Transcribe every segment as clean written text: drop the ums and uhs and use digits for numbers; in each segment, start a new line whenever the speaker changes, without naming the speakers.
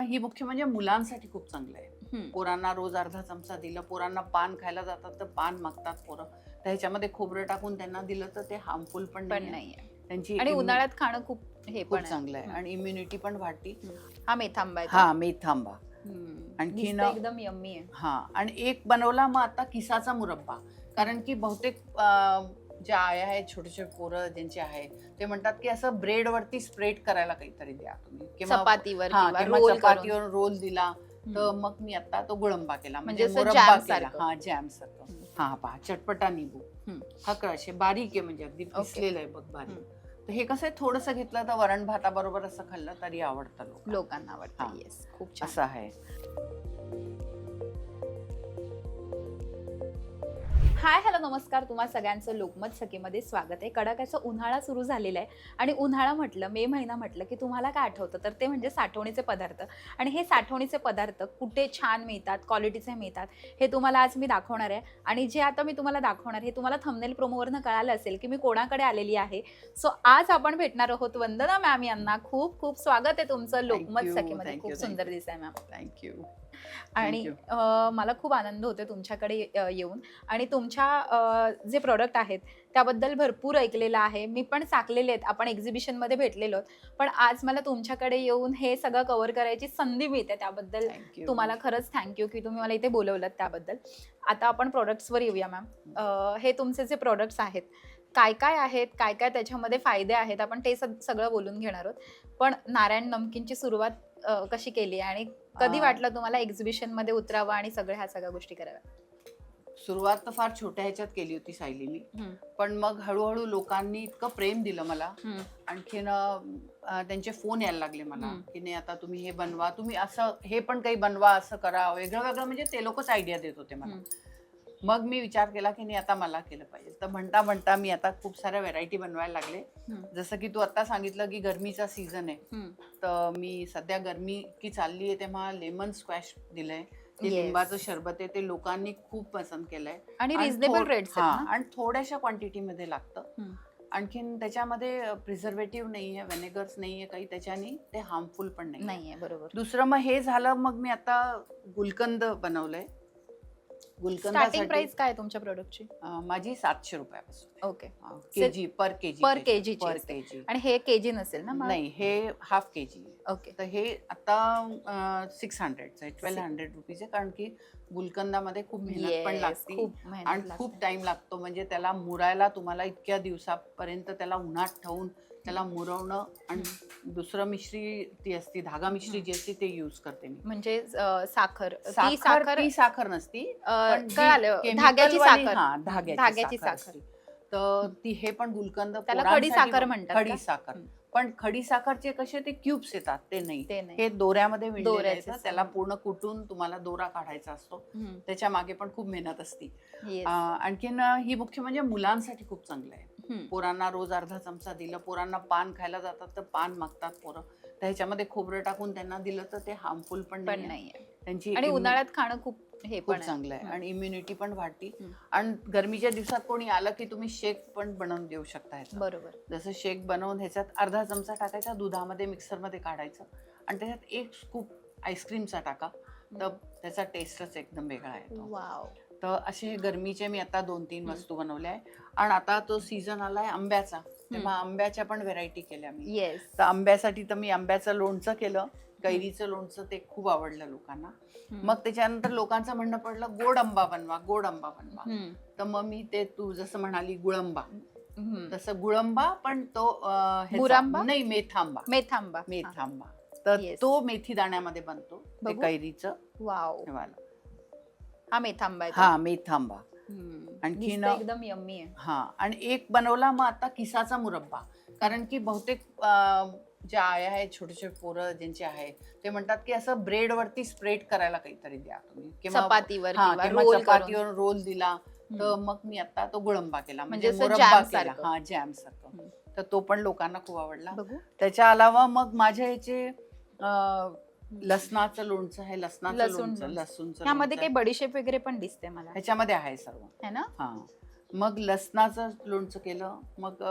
ही मुख्य म्हणजे मुलांसाठी खूप चांगलं आहे. पोरांना रोज अर्धा चमचा दिलं, पोरांना पान खायला जातात तर पान मागतात पोरं, तर ह्याच्यामध्ये खोबरं टाकून त्यांना दिलं तर ते हार्मफुल पण नाहीये. त्यांची
आणि उन्हाळ्यात खाणं खूप
खूप चांगलं आहे आणि इम्युनिटी पण वाढती.
हा मेथांबा आहे.
हा मेथांबा.
आणखीन एकदम यम्मी आहे.
हा आणि एक बनवला मग आता किसाचा मुरब्बा, कारण की बहुतेक ज्या आया आहेत, छोटे छोटे पोरं ज्यांचे आहे, ते म्हणतात की असं ब्रेड वरती स्प्रेड करायला काहीतरी द्या तुम्ही,
चपातीवर
चपातीवर रोल दिला तर मग मी आता तो गुळंबा केला, म्हणजे
मुरब्बा
केला. हा जॅम सारखं. हा पहा, चटपटा निंबू हा असे बारीक आहे, म्हणजे अगदी पिसलेलं आहे बघ बारीक. तर हे कसं आहे, थोडंसं घेतलं तर वरण भाताबरोबर असं खाल्लं तरी आवडतं
लोकांना आवडतं. येस, खूप
असं आहे.
हाय हॅलो नमस्कार, तुम्हा सगळ्यांचं लोकमत सखीमध्ये स्वागत आहे. कडाक्याचा उन्हाळा सुरू झालेला आहे आणि उन्हाळा म्हटलं, मे महिना म्हटलं की तुम्हाला काय आठवतं, तर ते म्हणजे साठवणीचे पदार्थ. आणि हे साठवणीचे पदार्थ कुठे छान मिळतात, क्वालिटीचे मिळतात, हे तुम्हाला आज मी दाखवणार आहे. आणि जे आता मी तुम्हाला दाखवणार हे तुम्हाला थंबनेल प्रोमोवरनं कळालं असेल की मी कोणाकडे आलेली आहे. सो आज आपण भेटणार आहोत वंदना मॅम यांना. खूप खूप स्वागत आहे तुमचं लोकमत सखीमध्ये. खूप सुंदर दिसतंय मॅम.
थँक्यू.
आणि मला खूप आनंद होतो तुमच्याकडे येऊन. आणि तुमच्या जे प्रोडक्ट आहेत त्याबद्दल भरपूर ऐकलेलं आहे, मी पण चाकलेले आहेत, आपण एक्झिबिशनमध्ये भेटलेलो आहोत. पण आज मला तुमच्याकडे येऊन हे सगळं कव्हर करायची संधी मिळते, त्याबद्दल तुम्हाला खरंच थँक्यू की तुम्ही मला इथे बोलवलं त्याबद्दल. आता आपण प्रोडक्ट्सवर येऊया मॅम. हे तुमचे जे प्रोडक्ट्स आहेत काय काय आहेत, काय काय त्याच्यामध्ये फायदे आहेत, आपण ते सगळं बोलून घेणार आहोत. पण नारायण नमकीनची सुरुवात कशी केली आणि कधी वाटलं तुम्हाला एक्झिबिशन मध्ये उतरावं आणि ह्या सगळ्या गोष्टी कराव्या?
सुरुवात तर फार छोट्या ह्याच्यात केली होती सायलीनी, पण मग हळूहळू लोकांनी इतकं प्रेम दिलं मला. आणखीन त्यांचे फोन यायला लागले मला की नाही आता तुम्ही हे बनवा, तुम्ही असं हे पण काही बनवा, असं करा, वेगळं वेगळं, म्हणजे ते लोकच आयडिया देत होते मला. मग मी विचार केला की नाही आता मला केलं पाहिजे. तर म्हणता म्हणता मी आता खूप साऱ्या व्हेरायटी बनवायला लागले. जसं की तू आता सांगितलं की गरमीचा सीझन आहे, तर मी सध्या गरमी इतकी चालली आहे तेव्हा लेमन स्क्वॅश दिलंय, ते लिंबाचं सरबत आहे, ते लोकांनी खूप पसंत केलंय
आणि रिझनेबल रेट्स
आणि थोड्याशा क्वांटिटी मध्ये लागतं. आणखीन त्याच्यामध्ये प्रिझर्वेटिव्ह नाहीये, व्हिनेगर्स नाहीये काही, त्याच्याने ते हार्मफुल पण नाहीये.
बरोबर.
दुसरं मग हे झालं, मग मी आता गुलकंद बनवलंय.
स्टार्टिंग प्राइस काय तुमच्या प्रोडक्टची?
माझी 700 रुपयापासून.
ओके.
केजी पर केजी.
आणि हे केजी नसेल ना?
नाही, हे हाफ केजी.
ओके.
तर हे आता 600 आहे, 1200 रुपीज आहे, कारण की गुलकंदामध्ये खूप मेहनत पण लागते आणि खूप टाइम लागतो. म्हणजे त्याला मुरायला तुम्हाला इतक्या दिवसापर्यंत त्याला उन्हात ठेवून त्याला मुरवणं. आणि दुसरं मिश्री ती असती, धागा मिश्री जी असते ते युज करते मी.
म्हणजे साखर
साखर नसती,
धाग्याची साखर.
तर ती हे पण गुलकंद
खडी साखर म्हणतात.
खडी साखर. पण खडी साखरचे कसे ते क्यूब्स येतात, ते नाही, हे दोऱ्यामध्ये विणलेले आहेत. त्याला पूर्ण कुटून तुम्हाला दोरा काढायचा असतो, त्याच्या मागे पण खूप मेहनत असते. आणखीन ही मुख्य म्हणजे मुलांसाठी खूप चांगलं आहे. पोरांना रोज अर्धा चमचा दिलं, पोरांना पान खायला जातात तर पान मागतात पोरं, तर ह्याच्यामध्ये खोबरं टाकून त्यांना दिलं तर ते हार्मफुल पण नाहीये. त्यांची
आणि उन्हाळ्यात खाणं खूप
चांगलं आहे आणि इम्युनिटी पण वाढती. आणि गरमीच्या दिवसात कोणी आलं की तुम्ही शेक पण बनवून देऊ शकता.
बरोबर.
जसं शेक बनवून ह्याच्यात अर्धा चमचा टाकायचा, दुधामध्ये मिक्सरमध्ये काढायचं आणि त्याच्यात एक स्कूप आईस्क्रीमचा टाका, तर त्याचा टेस्टच एकदम वेगळा आहे. तर असे गरमीचे मी आता 2-3 वस्तू बनवल्या आहे. आणि आता तो सीझन आलाय आंब्याचा, तेव्हा आंब्याच्या पण व्हेरायटी केल्या मी. तर आंब्यासाठी तर मी आंब्याचं लोणचं केलं, कैरीचं लोणचं, ते खूप आवडलं लोकांना. मग त्याच्यानंतर लोकांचं म्हणणं पडलं गोड आंबा बनवा. तर मग मी ते तू जसं म्हणाली गुळंबा, तसं गुळंबा, पण तो नाही, मेथांबा. तर तो मेथी दाण्यामध्ये बनतो, ते कैरीचं.
हा मेथांबा.
आणखीन
एकदम यम्मी आहे.
हा आणि एक बनवला मग आता किसाचा मुरब्बा, कारण की बहुतेक ज्या आया आहेत, छोटे छोटे पोरं ज्यांचे आहे, ते म्हणतात की असं ब्रेड वरती स्प्रेड करायला काहीतरी द्या तुम्ही, चपातीवर रोल दिला तर मग मी आता तो गुळंबा केला, म्हणजे मुरब्बा केला. हा, जॅम सारखं. तर तो पण लोकांना खूप आवडला. त्याच्या अलावा मग माझ्या ह्याचे लसणाचं लोणचं आहे, लसूणचं
ह्यामध्ये काही बडीशेप वगैरे पण दिसते मला.
ह्याच्यामध्ये आहे सर्व.
है ना?
हा, मग लसणाचं लोणचं केलं. मग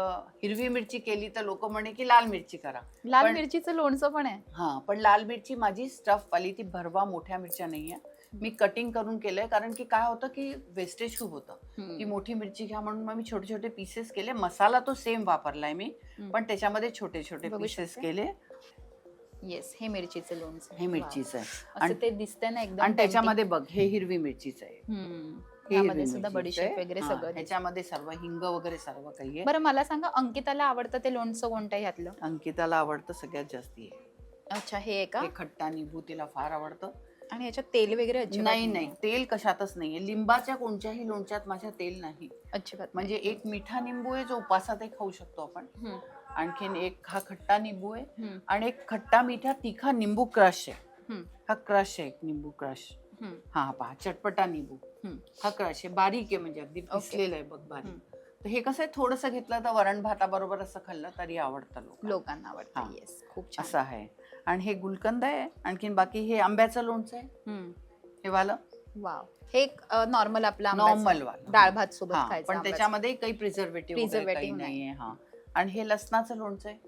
हिरवी मिरची केली तर लोक म्हणे की लाल मिरची करा.
लाल
पण-
मिरचीचं लोणचं पण आहे.
हा, पण लाल मिरची माझी स्टफ वाली, ती भरवा मोठ्या मिरच्या नाहीये. मी कटिंग करून केलंय, कारण की काय होतं की वेस्टेज खूप होतं. की मोठी मिरची घ्या म्हणून मग मी छोटे छोटे पीसेस केले. मसाला तो सेम वापरलाय मी, पण त्याच्यामध्ये छोटे छोटे
बघू
पीसेस
शकते.
केले.
येस, हे मिरचीचं लोणचं.
हे मिरचीचं आहे.
Wow. असं ते दिसतंय ना एकदम
आणि त्याच्यामध्ये बघ, हे हिरवी मिरचीचं आहे. हे
यामध्ये
हिरवी
सुद्धा
मिरचीचं
बडीशेप
आहे.
वगैरे
हा,
सगळं दिसतं.
ह्याच्यामध्ये सर्व हिंग वगैरे सर्व काही आहे.
बरं मला सांगा, अंकिताला आवडतं ते लोणचं कोणतं आहे ह्यातलं?
अंकिताला आवडतं सगळ्यात जास्ती आहे.
अच्छा, हे आहे का?
हे खट्टा निंबू तिला फार आवडतं.
आणि ह्याच्यात तेल वगैरे अजिबात
नाही नाही, तेल कशातच नाहीये. लिंबाच्या कोणत्याही लोणच्यात माझ्या तेल नाही.
अजिबात
म्हणजे एक मिठा निंबू आहे जो उपासातही खाऊ शकतो आपण. आणखीन एक हा खट्टा निंबू आहे, आणि एक खट्टा मिठा तिखा निंबू क्रश आहे. हा क्रश आहे, एक निंबू क्रश. हा पहा, चटपटा निंबू. हा क्रश आहे, बारीक आहे, म्हणजे अगदी पिसलेलं आहे बघ, बारीक. तर हे कसं आहे, थोडंसं घेतलं तर वरण भाताबरोबर असं खाल्लं तरी आवडतं
लोकांना आवडतं.
हा.
येस, खूप छान.
असं आहे. आणि हे गुलकंद आहे. आणखीन बाकी हे आंब्याचं लोणचं आहे, हे वालं.
वाव, हे नॉर्मल आपला
नॉर्मल वालं
डाळ भात सोबत
हा,
खायचं.
पण
आंब्याचं.
त्याच्यामध्ये काही प्रिझर्वेटिव्ह काही
Preservative नाही.
नाहीये. हा, आणि हे लसणाचं लोणचं आहे.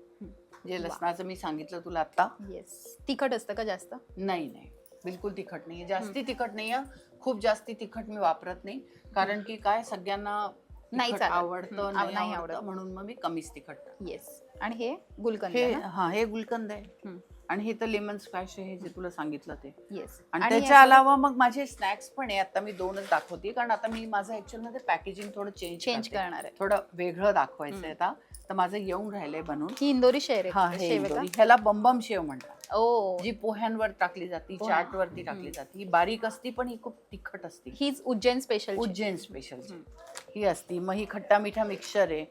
जे लसणाचं मी सांगितलं तुला आता.
येस, तिखट असतं का जास्त?
नाही नाही, बिलकुल तिखट नाहीये, जास्ती तिखट नाहीये. खूप जास्ती तिखट मी वापरत नाही, कारण की काय, सगळ्यांना
नाही
तिखट
चालत.
आवडतं,
नाही
नाही
आवडत.
आवडतं, म्हणून मग मी कमीच तिखट टाकते.
येस. आणि हे गुलकंद
हे
ना?
हा, हे गुलकंद आहे. आणि हे तर लेमन स्क्वॅश आहे, जे तुला सांगितलं ते.
येस.
आणि त्याच्या अलावा मग माझे स्नॅक्स पण आहे. आता मी 2च दाखवते, कारण आता मी माझं ऍक्च्युअल मध्ये पॅकेजिंग थोडं चेंज
करणार आहे.
थोडं वेगळं दाखवायचं आहे आता. तर माझं येऊन राहिलंय बनवून.
ही इंदोरी शेर
हा,
आहे,
हे
शेव आहे का?
इंदोरी. ह्याला बंबम शेव म्हणतात.
ओ,
जी पोह्यांवर टाकली जाते, चाट वरती टाकली जाते. ही बारीक असती, पण ही खूप तिखट असते.
हीच उज्जैन स्पेशल.
उज्जैन स्पेशल ही असती. मग ही खट्टा मिठा मिक्सचर आहे.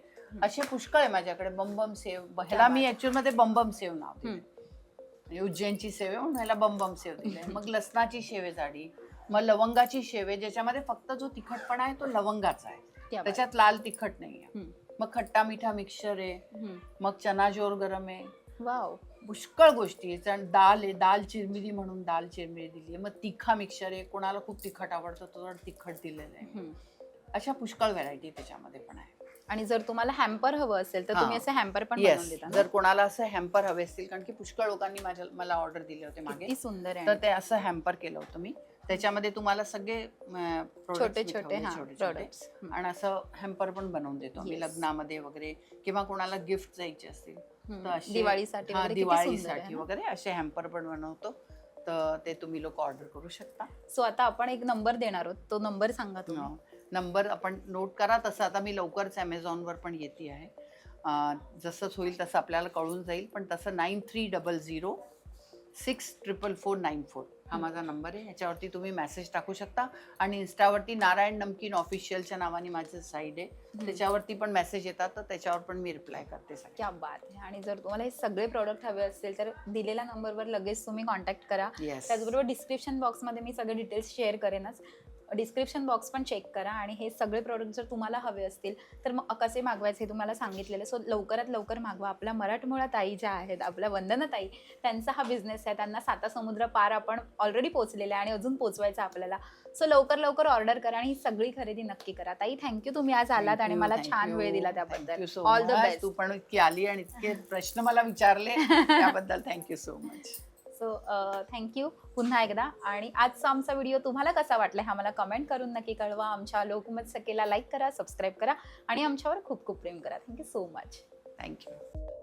असे पुष्कळ आहे माझ्याकडे. बंबम सेव, ह्याला मी ऍक्च्युअल मध्ये बंबम सेव नाव दिलंय. म्हणजे उज्जैनची सेव आहे म्हणून ह्याला बंबम सेव दिलंय. मग लसणाची शेव आहे जाडी. मग लवंगाची शेव आहे, ज्याच्यामध्ये फक्त जो तिखटपणा आहे तो लवंगाचा आहे, त्याच्यात लाल तिखट नाहीये. मग खट्टा मिठा मिक्सचर आहे. मग चना जोर गरम आहे.
वाव,
पुष्कळ गोष्टी आहेत. आणि दाल आहे, दाल चिरमिरी म्हणून दाल चिरमिरी दिली आहे. मग तिखा मिक्सचर आहे, कोणाला खूप तिखट आवडतं तो तिखट दिलेलं आहे. अशा पुष्कळ व्हरायटी त्याच्यामध्ये पण आहे.
आणि जर तुम्हाला हॅम्पर हवं असेल तर तुम्ही असं हॅम्पर पण बनवून देता ना?
जर कोणाला असं हॅम्पर हवे असतील, कारण की पुष्कळ लोकांनी मला ऑर्डर दिले होते मागे,
किती सुंदर आहे.
तर ते असं हॅम्पर केलं होतं मी. त्याच्यामध्ये तुम्हाला सगळे
छोटे छोटे
प्रोडक्ट्स आणि असं हॅम्पर पण बनवून देतो मी लग्नामध्ये वगैरे, किंवा कोणाला गिफ्ट द्यायचे असतील तर असे,
दिवाळीसाठी
हा,
वगैरे किती सुंदर आहे
दिवाळीसाठी
ना?
वगैरे असे हॅम्पर पण बनवतो. तर ते तुम्ही लोक ऑर्डर करू शकता.
सो आता आपण एक नंबर देणार आहोत, तो नंबर सांगा तुम्ही.
नंबर आपण नोट करा. तसं आता मी लवकरच ॲमेझॉनवर पण येते आहे. जसंच होईल तसं आपल्याला कळून जाईल. पण तसं 9300 हा माझा नंबर आहे. ह्याच्यावरती तुम्ही मेसेज टाकू शकता. आणि इन्स्टावरती नारायण नमकीन ऑफिशियलच्या नावाने माझं साईड आहे, त्याच्यावरती पण मेसेज येतात, तर त्याच्यावर पण मी रिप्लाय करते.
क्या बात आहे. आणि जर तुम्हाला हे सगळे प्रोडक्ट हवे असतील तर दिलेल्या नंबरवर लगेच तुम्ही कॉन्टॅक्ट करा. त्याचबरोबर डिस्क्रिप्शन बॉक्समध्ये मी सगळे डिटेल्स शेअर करेनच. डिस्क्रिप्शन बॉक्स पण चेक करा. आणि हे सगळे प्रोडक्ट जर तुम्हाला हवे असतील तर मग कसे मागवायचे हे तुम्हाला सांगितलेलं. सो लवकरात लवकर मागवा. आपल्या मराठमोळा ताई ज्या आहेत, आपल्या वंदना ताई, त्यांचा हा बिझनेस आहे. त्यांना 7 समुद्र पार आपण ऑलरेडी पोहोचलेले आहे आणि अजून पोहोचवायचं आपल्याला. सो लवकर लवकर ऑर्डर करा आणि ही सगळी खरेदी नक्की करा. ताई, थँक्यू, तुम्ही आज आलात आणि मला छान वेळ दिला त्याबद्दल. All the best.
तू पण इतकी आली आणि इतके प्रश्न मला विचारले त्याबद्दल thank you so much.
So thank you पुन्हा एकदा. आणि आजचा आमचा व्हिडिओ तुम्हाला कसा वाटला हे आम्हाला कमेंट करून नक्की कळवा. आमच्या लोकमत सखेला लाईक करा, सबस्क्राईब करा आणि आमच्यावर खूप खूप प्रेम करा. Thank you so much.
थँक्यू.